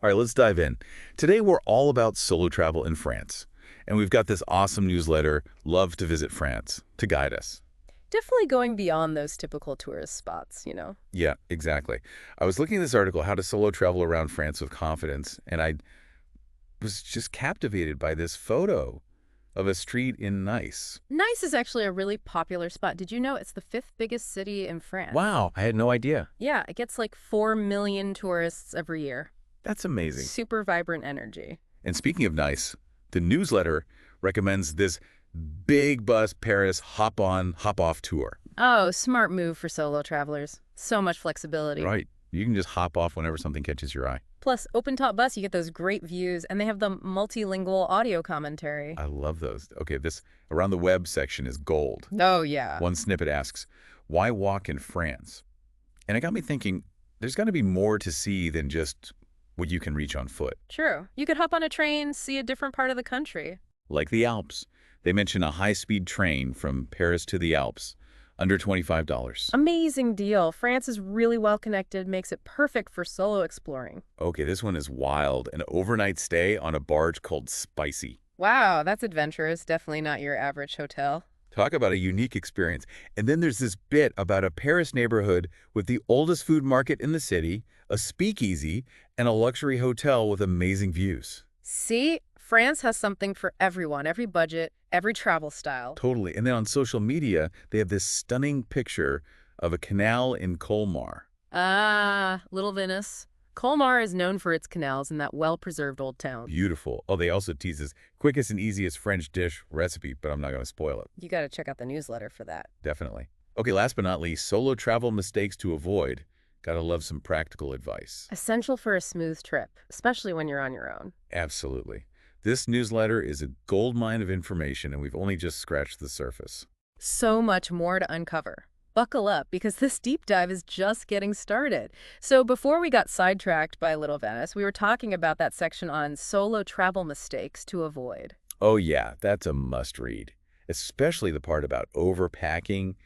All right, let's dive in. Today, we're all about solo travel in France. And we've got this awesome newsletter, Love to Visit France, to guide us. Definitely going beyond those typical tourist spots. Yeah, exactly. I was looking at this article, How to Solo Travel Around France with Confidence, and I was just captivated by this photo of a street in Nice. Nice is actually a really popular spot. Did you know it's the fifth biggest city in France? Wow, I had no idea. Yeah, it gets like 4 million tourists every year. That's amazing. Super vibrant energy. And speaking of Nice, the newsletter recommends this big bus Paris hop on, hop off tour. Oh, smart move for solo travelers. So much flexibility. Right. You can just hop off whenever something catches your eye. Plus, open-top bus, you get those great views, and they have the multilingual audio commentary. I love those. Okay, this around the web section is gold. Oh, yeah. One snippet asks, why walk in France? And it got me thinking, there's got to be more to see than just what you can reach on foot. True. You could hop on a train, see a different part of the country. Like the Alps. They mention a high-speed train from Paris to the Alps, under $25. Amazing deal. France is really well connected, makes it perfect for solo exploring. Okay, this one is wild. An overnight stay on a barge called Spicy. Wow, that's adventurous. Definitely not your average hotel. Talk about a unique experience. And then there's this bit about a Paris neighborhood with the oldest food market in the city, a speakeasy, and a luxury hotel with amazing views. See, France has something for everyone, every budget, every travel style. Totally. And then on social media, they have this stunning picture of a canal in Colmar. Ah, Little Venice. Colmar is known for its canals and that well-preserved old town. Beautiful. Oh, they also tease this quickest and easiest French dish recipe, but I'm not going to spoil it. You got to check out the newsletter for that. Definitely. Okay, last but not least, solo travel mistakes to avoid. Gotta love some practical advice. Essential for a smooth trip, especially when you're on your own. Absolutely. This newsletter is a goldmine of information, and we've only just scratched the surface. So much more to uncover. Buckle up, because this deep dive is just getting started. So before we got sidetracked by Little Venice, we were talking about that section on solo travel mistakes to avoid. Oh yeah, that's a must-read, especially the part about overpacking.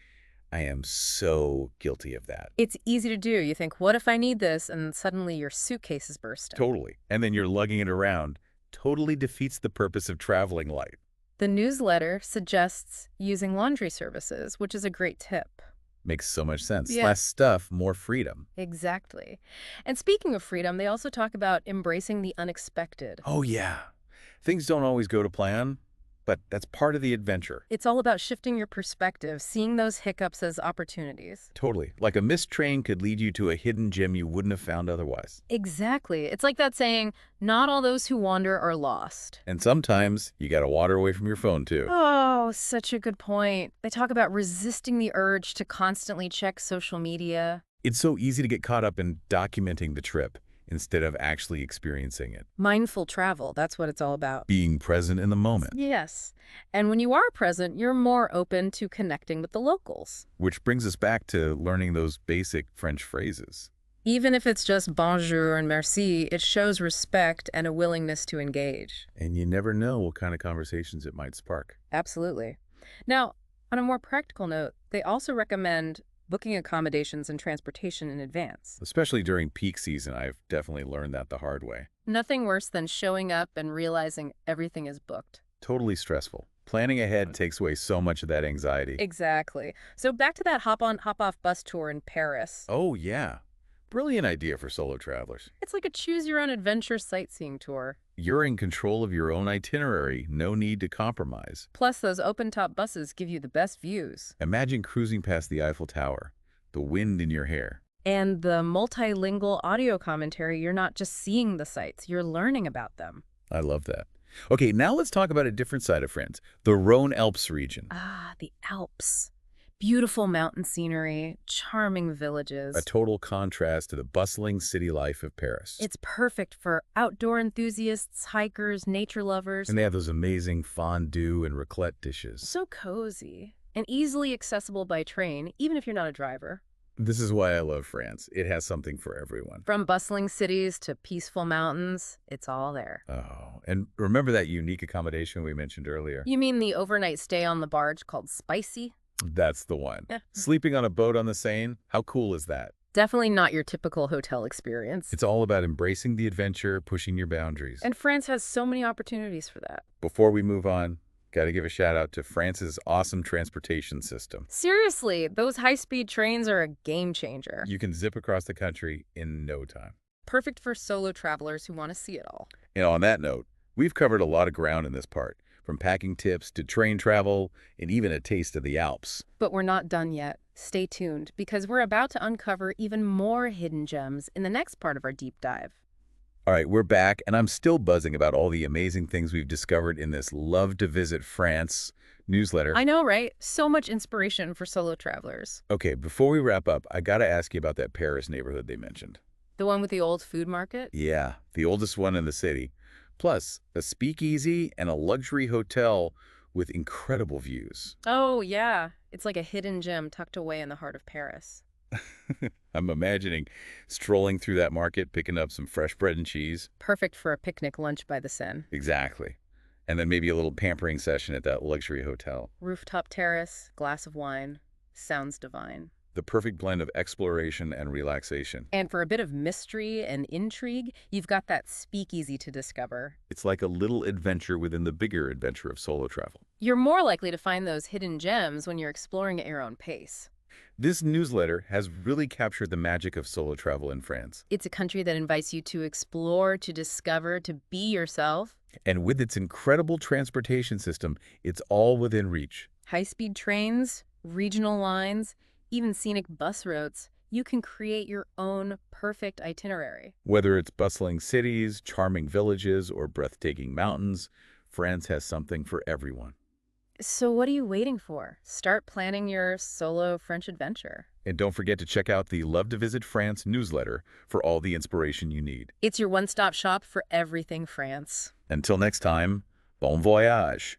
I am so guilty of that. It's easy to do. You think, what if I need this? And suddenly your suitcase is bursting. Totally. And then you're lugging it around. Totally defeats the purpose of traveling light. The newsletter suggests using laundry services, which is a great tip. Makes so much sense. Yeah. Less stuff, more freedom. Exactly. And speaking of freedom, they also talk about embracing the unexpected. Oh yeah. Things don't always go to plan, but that's part of the adventure. It's all about shifting your perspective, seeing those hiccups as opportunities. Totally. Like a missed train could lead you to a hidden gem you wouldn't have found otherwise. Exactly. It's like that saying, not all those who wander are lost. And sometimes you gotta water away from your phone too. Oh, such a good point. They talk about resisting the urge to constantly check social media. It's so easy to get caught up in documenting the trip instead of actually experiencing it. Mindful travel, that's what it's all about. Being present in the moment. Yes. And when you are present, you're more open to connecting with the locals. Which brings us back to learning those basic French phrases. Even if it's just bonjour and merci, it shows respect and a willingness to engage. And you never know what kind of conversations it might spark. Absolutely. Now, on a more practical note, they also recommend booking accommodations and transportation in advance. Especially during peak season, I've definitely learned that the hard way. Nothing worse than showing up and realizing everything is booked. Totally stressful. Planning ahead takes away so much of that anxiety. Exactly. So back to that hop-on, hop-off bus tour in Paris. Oh, yeah. Brilliant idea for solo travelers. It's like a choose-your-own-adventure sightseeing tour. You're in control of your own itinerary, no need to compromise. Plus, those open-top buses give you the best views. Imagine cruising past the Eiffel Tower, the wind in your hair. And the multilingual audio commentary, you're not just seeing the sights, you're learning about them. I love that. Okay, now let's talk about a different side of France, the Rhone-Alps region. Ah, the Alps. Beautiful mountain scenery, charming villages. A total contrast to the bustling city life of Paris. It's perfect for outdoor enthusiasts, hikers, nature lovers. And they have those amazing fondue and raclette dishes. So cozy and easily accessible by train, even if you're not a driver. This is why I love France. It has something for everyone. From bustling cities to peaceful mountains, it's all there. Oh, and remember that unique accommodation we mentioned earlier? You mean the overnight stay on the barge called Spicy? That's the one. Yeah. Sleeping on a boat on the Seine? How cool is that? Definitely not your typical hotel experience. It's all about embracing the adventure, pushing your boundaries. And France has so many opportunities for that. Before we move on, got to give a shout out to France's awesome transportation system. Seriously, those high-speed trains are a game changer. You can zip across the country in no time. Perfect for solo travelers who want to see it all. And on that note, we've covered a lot of ground in this part, from packing tips to train travel and even a taste of the Alps. But we're not done yet. Stay tuned, because we're about to uncover even more hidden gems in the next part of our deep dive. All right, we're back, and I'm still buzzing about all the amazing things we've discovered in this Love to Visit France newsletter. I know, right? So much inspiration for solo travelers. Okay, before we wrap up, I got to ask you about that Paris neighborhood they mentioned. The one with the old food market? Yeah, the oldest one in the city. Plus, a speakeasy and a luxury hotel with incredible views. Oh, yeah. It's like a hidden gem tucked away in the heart of Paris. I'm imagining strolling through that market, picking up some fresh bread and cheese. Perfect for a picnic lunch by the Seine. Exactly. And then maybe a little pampering session at that luxury hotel. Rooftop terrace, glass of wine. Sounds divine. The perfect blend of exploration and relaxation. And for a bit of mystery and intrigue, you've got that speakeasy to discover. It's like a little adventure within the bigger adventure of solo travel. You're more likely to find those hidden gems when you're exploring at your own pace. This newsletter has really captured the magic of solo travel in France. It's a country that invites you to explore, to discover, to be yourself. And with its incredible transportation system, it's all within reach. High-speed trains, regional lines, even scenic bus routes. You can create your own perfect itinerary. Whether it's bustling cities, charming villages, or breathtaking mountains, France has something for everyone. So what are you waiting for? Start planning your solo French adventure. And don't forget to check out the Love to Visit France newsletter for all the inspiration you need. It's your one-stop shop for everything France. Until next time, bon voyage!